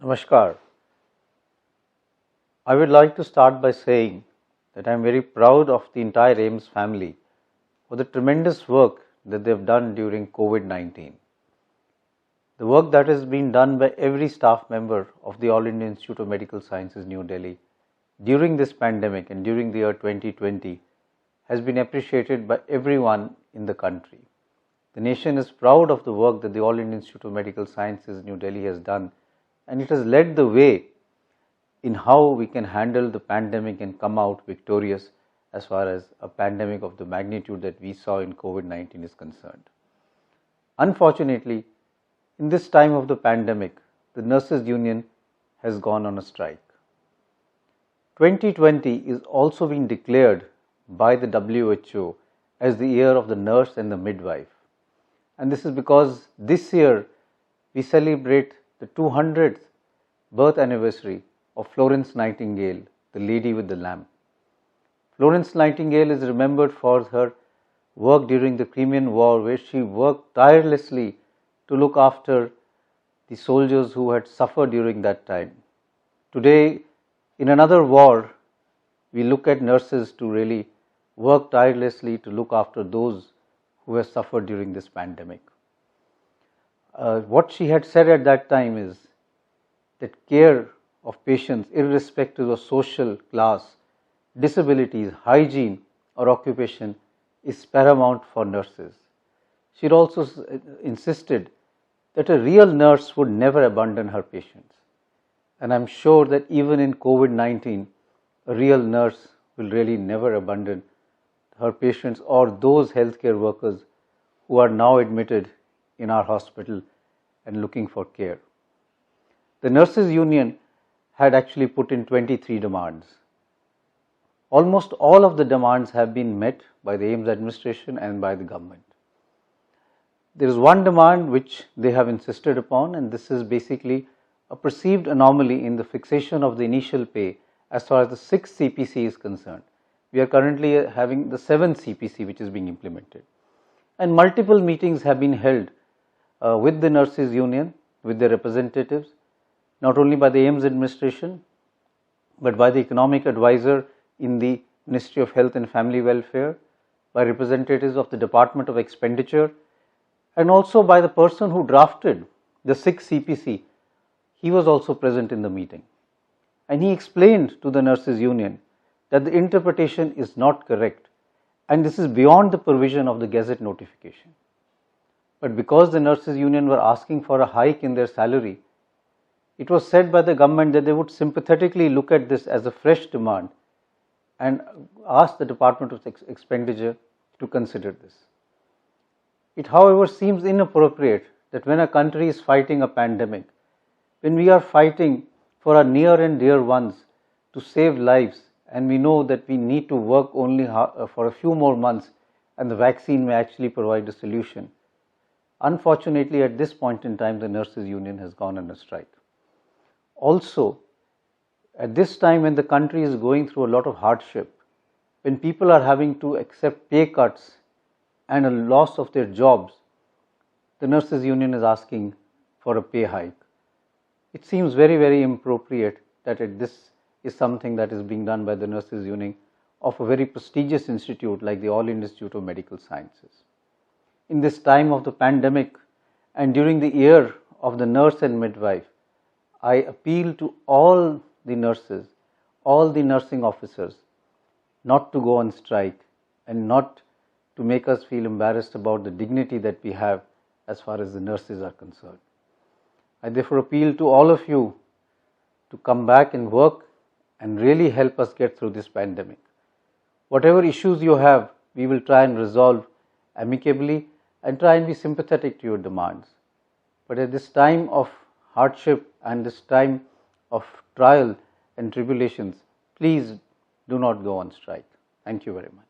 Namaskar. I would like to start by saying that I am very proud of the entire aiims family for the tremendous work that they have done during COVID-19. The work that has been done by every staff member of the All India Institute of Medical Sciences, New Delhi, during this pandemic and during the year 2020 has been appreciated by everyone in the country. The nation is proud of the work that the All India Institute of Medical Sciences, New Delhi has done, and it has led the way in how we can handle the pandemic and come out victorious as far as a pandemic of the magnitude that we saw in COVID-19 is concerned. Unfortunately, in this time of the pandemic, the Nurses Union has gone on a strike. 2020 is also being declared by the WHO as the year of the nurse and the midwife. And this is because this year we celebrate the 200th birth anniversary of Florence Nightingale, the lady with the lamp. Florence Nightingale is remembered for her work during the Crimean War, where she worked tirelessly to look after the soldiers who had suffered during that time. Today, in another war, we look at nurses to really work tirelessly to look after those who have suffered during this pandemic. What she had said at that time is that care of patients, irrespective of social class, disabilities, hygiene or occupation, is paramount for nurses. She had also insisted that a real nurse would never abandon her patients. And I'm sure that even in COVID-19, a real nurse will really never abandon her patients or those healthcare workers who are now admitted in our hospital and looking for care. The Nurses Union had actually put in 23 demands. Almost all of the demands have been met by the aiims administration and by the government. There is one demand which they have insisted upon, and this is basically a perceived anomaly in the fixation of the initial pay as far as the 6th CPC is concerned. We are currently having the 7th CPC which is being implemented. And multiple meetings have been held with the Nurses Union, with their representatives, not only by the aiims administration, but by the economic advisor in the Ministry of Health and Family Welfare, by representatives of the Department of Expenditure, and also by the person who drafted the 6th CPC. He was also present in the meeting. And he explained to the Nurses Union that the interpretation is not correct and this is beyond the provision of the Gazette notification. But because the Nurses Union were asking for a hike in their salary, it was said by the government that they would sympathetically look at this as a fresh demand and ask the Department of Expenditure to consider this. It, however, seems inappropriate that when a country is fighting a pandemic, when we are fighting for our near and dear ones to save lives, and we know that we need to work only for a few more months and the vaccine may actually provide a solution. Unfortunately, at this point in time, the Nurses Union has gone on a strike. Also, at this time when the country is going through a lot of hardship, when people are having to accept pay cuts and a loss of their jobs, the Nurses Union is asking for a pay hike. It seems very, very inappropriate that this is something that is being done by the Nurses Union of a very prestigious institute like the All India Institute of Medical Sciences. In this time of the pandemic and during the year of the nurse and midwife, I appeal to all the nurses, all the nursing officers, not to go on strike and not to make us feel embarrassed about the dignity that we have as far as the nurses are concerned. I therefore appeal to all of you to come back and work and really help us get through this pandemic. Whatever issues you have, we will try and resolve amicably and try and be sympathetic to your demands. But at this time of hardship and this time of trial and tribulations, please do not go on strike. Thank you very much.